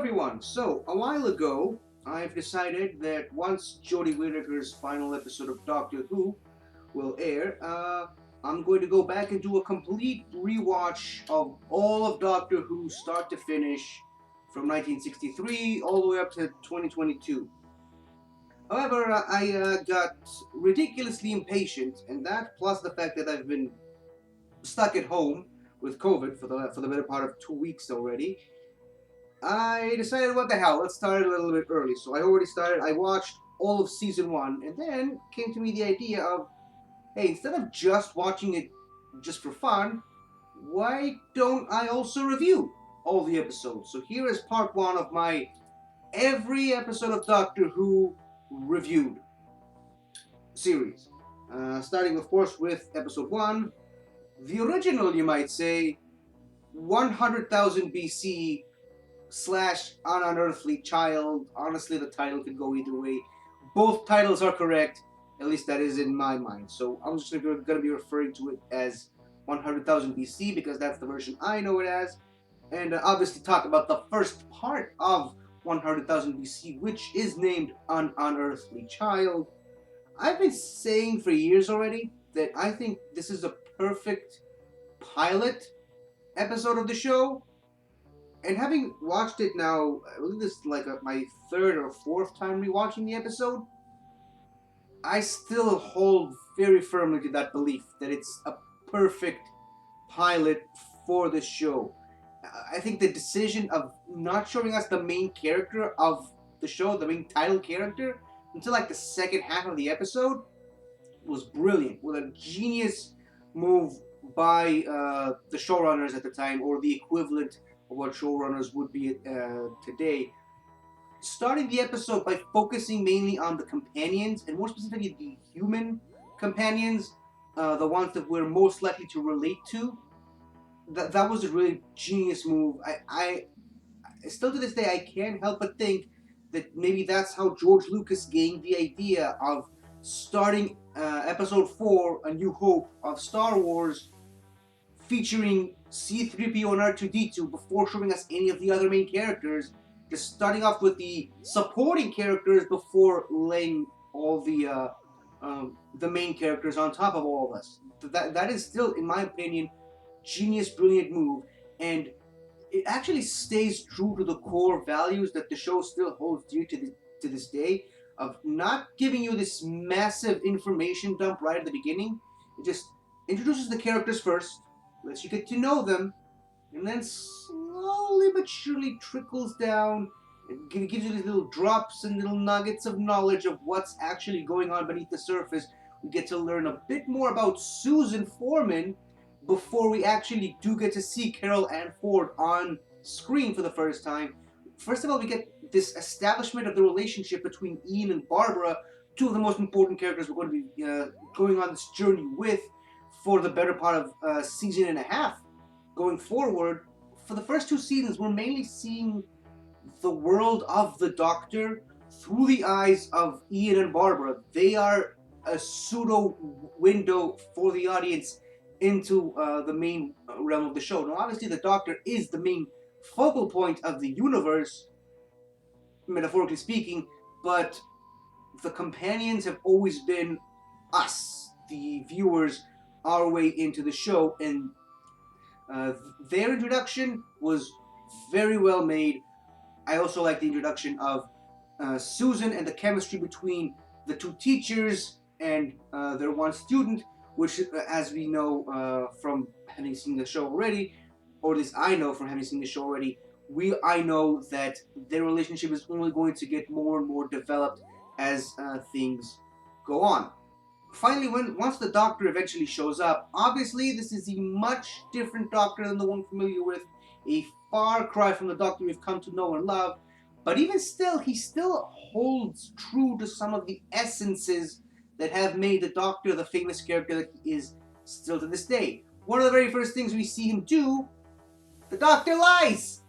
everyone. So, a while ago, I've decided that once Jodie Whittaker's final episode of Doctor Who will air, I'm going to go back and do a complete rewatch of all of Doctor Who, start to finish, from 1963 all the way up to 2022. However, I got ridiculously impatient, and that plus the fact that I've been stuck at home with COVID for the better part of 2 weeks already, I decided, what the hell, let's start a little bit early. So I already started, I watched all of season one, and then came to me the idea of, hey, instead of just watching it just for fun, why don't I also review all the episodes? So here is part one of my every episode of Doctor Who reviewed series. Starting, of course, with episode one, the original, you might say, 100,000 BC slash An Unearthly Child. Honestly, the title could go either way. Both titles are correct, at least that is in my mind. So I'm just going to be referring to it as 100,000 BC because that's the version I know it as. And obviously talk about the first part of 100,000 BC, which is named An Unearthly Child. I've been saying for years already that I think this is a perfect pilot episode of the show. And having watched it now, I believe this is like my third or fourth time rewatching the episode, I still hold very firmly to that belief that it's a perfect pilot for the show. I think the decision of not showing us the main character of the show, the main title character, until like the second half of the episode was brilliant. With a genius move by the showrunners at the time, or the equivalent of what showrunners would be today. Starting the episode by focusing mainly on the companions, and more specifically the human companions, the ones that we're most likely to relate to. That was a really genius move. I still to this day I can't help but think that maybe that's how George Lucas gained the idea of starting episode 4, A New Hope of Star Wars, featuring C-3PO and R2-D2 before showing us any of the other main characters, just starting off with the supporting characters before laying all the main characters on top of all of us. That is still, in my opinion, genius, brilliant move, and it actually stays true to the core values that the show still holds dear to this day, of not giving you this massive information dump right at the beginning. It just introduces the characters first, lets you get to know them, and then slowly but surely trickles down and gives you these little drops and little nuggets of knowledge of what's actually going on beneath the surface. We get to learn a bit more about Susan Foreman before we actually do get to see Carol Ann Ford on screen for the first time. First of all, we get this establishment of the relationship between Ian and Barbara, two of the most important characters we're going to be going on this journey with for the better part of a season and a half going forward. For the first two seasons, we're mainly seeing the world of the Doctor through the eyes of Ian and Barbara. They are a pseudo window for the audience into the main realm of the show. Now, obviously, the Doctor is the main focal point of the universe, metaphorically speaking, but the companions have always been us, the viewers, our way into the show, and their introduction was very well made. I also like the introduction of Susan and the chemistry between the two teachers and their one student, which, as we know from having seen the show already, or at least I know from having seen the show already, I know that their relationship is only going to get more and more developed as things go on. Finally, once the Doctor eventually shows up, obviously this is a much different Doctor than the one familiar with, a far cry from the Doctor we've come to know and love, but even still, he still holds true to some of the essences that have made the Doctor the famous character that he is still to this day. One of the very first things we see him do, the Doctor lies!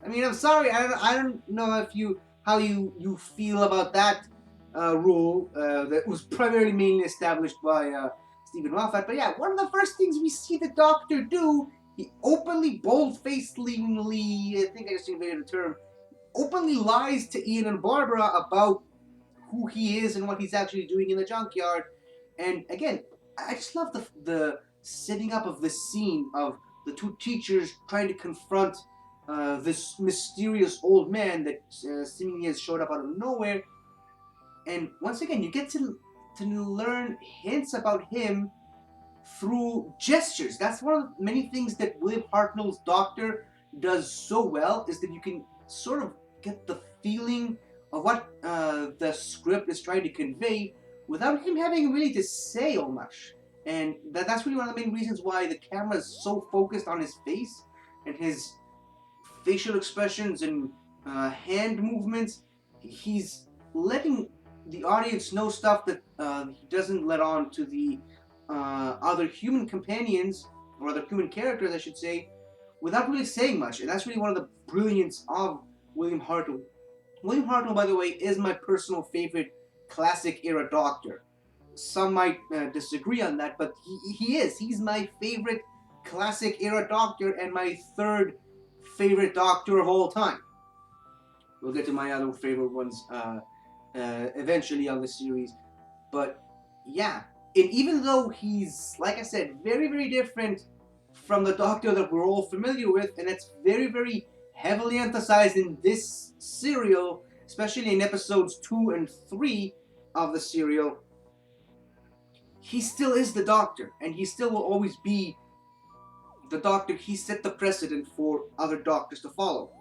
I mean, I'm sorry, I don't know how you feel about that rule that was primarily mainly established by Stephen Moffat. But yeah, one of the first things we see the Doctor do, he openly, bold-facedly, I think I just invaded the term, openly lies to Ian and Barbara about who he is and what he's actually doing in the junkyard. And again, I just love the setting up of this scene of the two teachers trying to confront this mysterious old man that seemingly has showed up out of nowhere. And once again, you get to learn hints about him through gestures. That's one of the many things that William Hartnell's Doctor does so well, is that you can sort of get the feeling of what the script is trying to convey without him having really to say all much. And that's really one of the main reasons why the camera is so focused on his face and his facial expressions and hand movements. He's letting the audience know stuff that he doesn't let on to the other human companions, or other human characters, I should say, without really saying much. And that's really one of the brilliance of William Hartnell. William Hartnell, by the way, is my personal favorite classic era Doctor. Some might disagree on that, but he is. He's my favorite classic era Doctor and my third favorite Doctor of all time. We'll get to my other favorite ones eventually on the series. But yeah, and even though he's, like I said, very, very different from the Doctor that we're all familiar with, and it's very, very heavily emphasized in this serial, especially in episodes 2 and 3 of the serial, he still is the Doctor, and he still will always be the Doctor. He set the precedent for other Doctors to follow.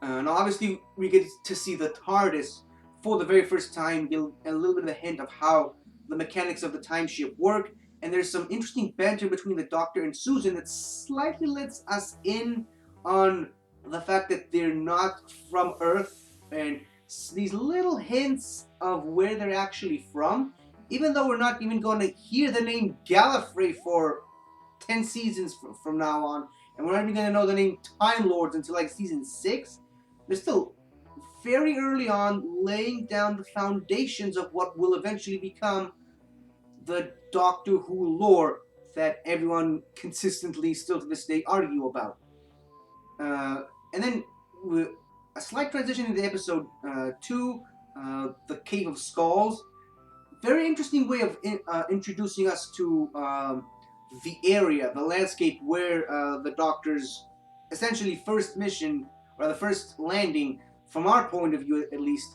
Now, obviously, we get to see the TARDIS for the very first time, get a little bit of a hint of how the mechanics of the time ship work, and there's some interesting banter between the Doctor and Susan that slightly lets us in on the fact that they're not from Earth, and these little hints of where they're actually from, even though we're not even going to hear the name Gallifrey for 10 seasons from now on, and we're not even going to know the name Time Lords until like season 6. They're still very early on laying down the foundations of what will eventually become the Doctor Who lore that everyone consistently still to this day argue about. And then a slight transition into episode 2, the Cave of Skulls. Very interesting way of introducing us to the area, the landscape where the Doctor's essentially first mission, or the first landing, from our point of view at least,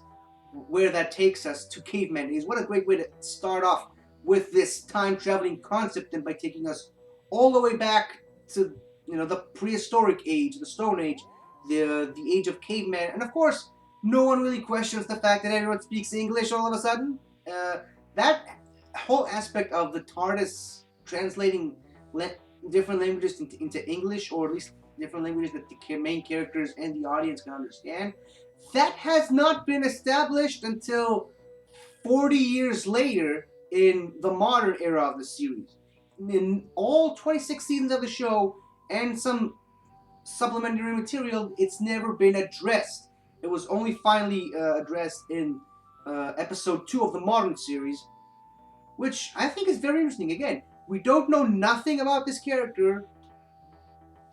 where that takes us to cavemen is. What a great way to start off with this time-traveling concept, and by taking us all the way back to the prehistoric age, the Stone Age, the age of cavemen, and of course, no one really questions the fact that everyone speaks English all of a sudden. That whole aspect of the TARDIS translating different languages into English, or at least different languages that the main characters and the audience can understand, that has not been established until 40 years later in the modern era of the series. In all 26 seasons of the show and some supplementary material, it's never been addressed. It was only finally addressed in episode 2 of the modern series, which I think is very interesting. Again, we don't know nothing about this character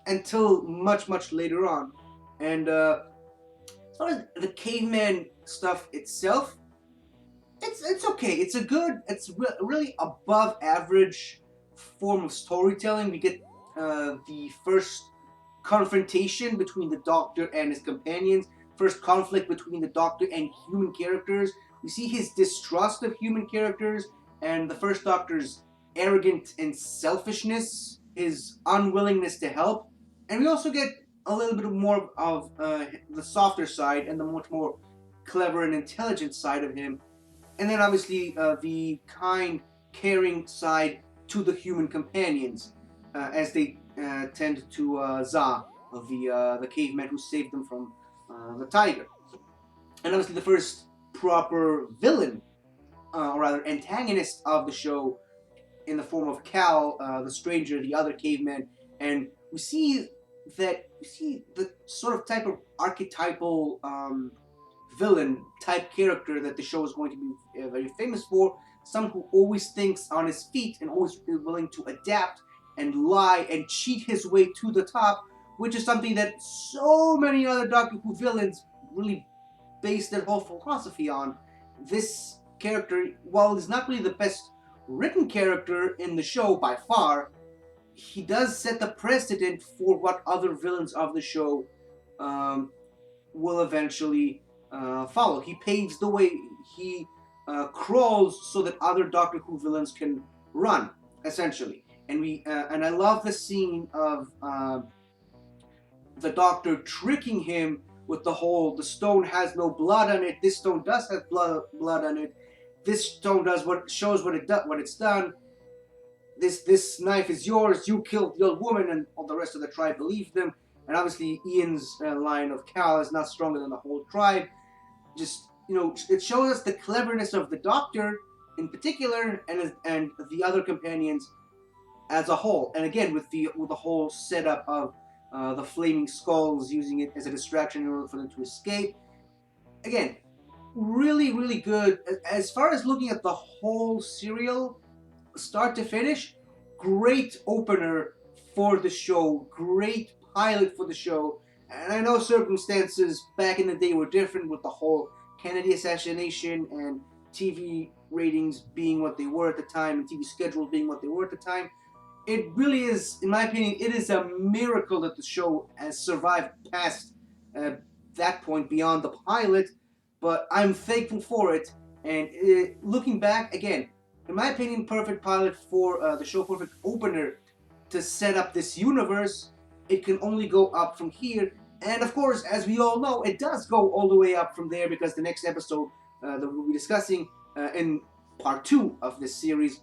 until much, much later on. And as far as the caveman stuff itself, it's okay. It's really above average form of storytelling. We get the first confrontation between the Doctor and his companions, first conflict between the Doctor and human characters. We see his distrust of human characters and the first Doctor's arrogance and selfishness, his unwillingness to help. And we also get a little bit more of the softer side and the much more clever and intelligent side of him. And then obviously the kind, caring side to the human companions as they tend to Za, the caveman who saved them from the tiger. And obviously the first proper villain, or rather antagonist of the show, in the form of Cal, the stranger, the other caveman. And we see the sort of type of archetypal villain type character that the show is going to be very famous for. Someone who always thinks on his feet and always is willing to adapt and lie and cheat his way to the top, which is something that so many other Doctor Who villains really base their whole philosophy on. This character, while he's not really the best written character in the show by far, he does set the precedent for what other villains of the show will eventually follow. He paves the way. He crawls so that other Doctor Who villains can run, essentially. And I love the scene of the Doctor tricking him with the whole, the stone has no blood on it. This stone does have blood on it. This stone does what shows what it's done. This knife is yours. You killed the old woman, and all the rest of the tribe believed them. And obviously, Ian's line of Cal is not stronger than the whole tribe. Just, it shows us the cleverness of the Doctor in particular, and the other companions as a whole. And again, with the whole setup of the flaming skulls, using it as a distraction in order for them to escape. Again, really, really good. As far as looking at the whole serial, start to finish, great opener for the show, great pilot for the show. And I know circumstances back in the day were different with the whole Kennedy assassination and TV ratings being what they were at the time and TV schedules being what they were at the time. It really is, in my opinion, it is a miracle that the show has survived past that point beyond the pilot, but I'm thankful for it. And looking back, again, in my opinion, perfect pilot for the show, perfect opener to set up this universe. It can only go up from here. And of course, as we all know, it does go all the way up from there, because the next episode that we'll be discussing in part 2 of this series,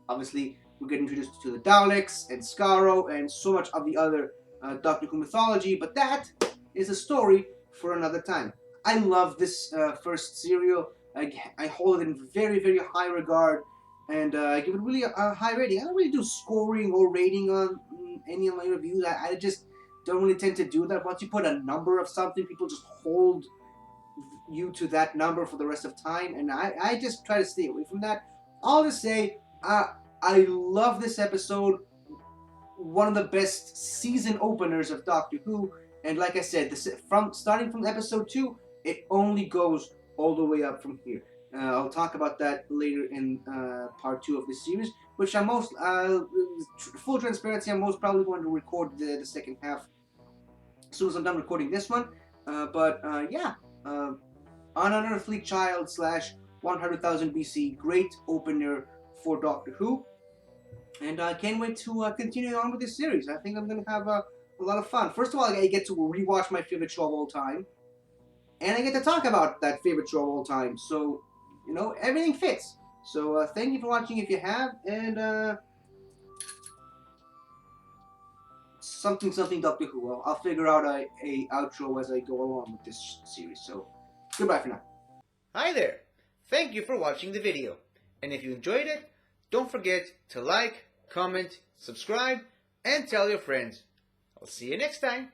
obviously, we get introduced to the Daleks and Skaro and so much of the other Doctor Who mythology, but that is a story for another time. I love this first serial. I hold it in very, very high regard, and I give it really a high rating. I don't really do scoring or rating on any of my reviews. I just don't really tend to do that. Once you put a number of something, people just hold you to that number for the rest of time, and I just try to stay away from that. I'll just say, I love this episode. One of the best season openers of Doctor Who, and like I said, starting from episode 2, it only goes all the way up from here. I'll talk about that later in part 2 of this series, which I'm most, full transparency, I'm most probably going to record the second half as soon as I'm done recording this one. Yeah, Unearthly Child / 100,000 BC, great opener for Doctor Who, and I can't wait to continue on with this series. I think I'm going to have a lot of fun. First of all, I get to rewatch my favorite show of all time, and I get to talk about that favorite show of all time, so, everything fits. So, thank you for watching if you have, and, something Doctor Who. I'll figure out a outro as I go along with this series, so, goodbye for now. Hi there! Thank you for watching the video, and if you enjoyed it, don't forget to like, comment, subscribe, and tell your friends. I'll see you next time.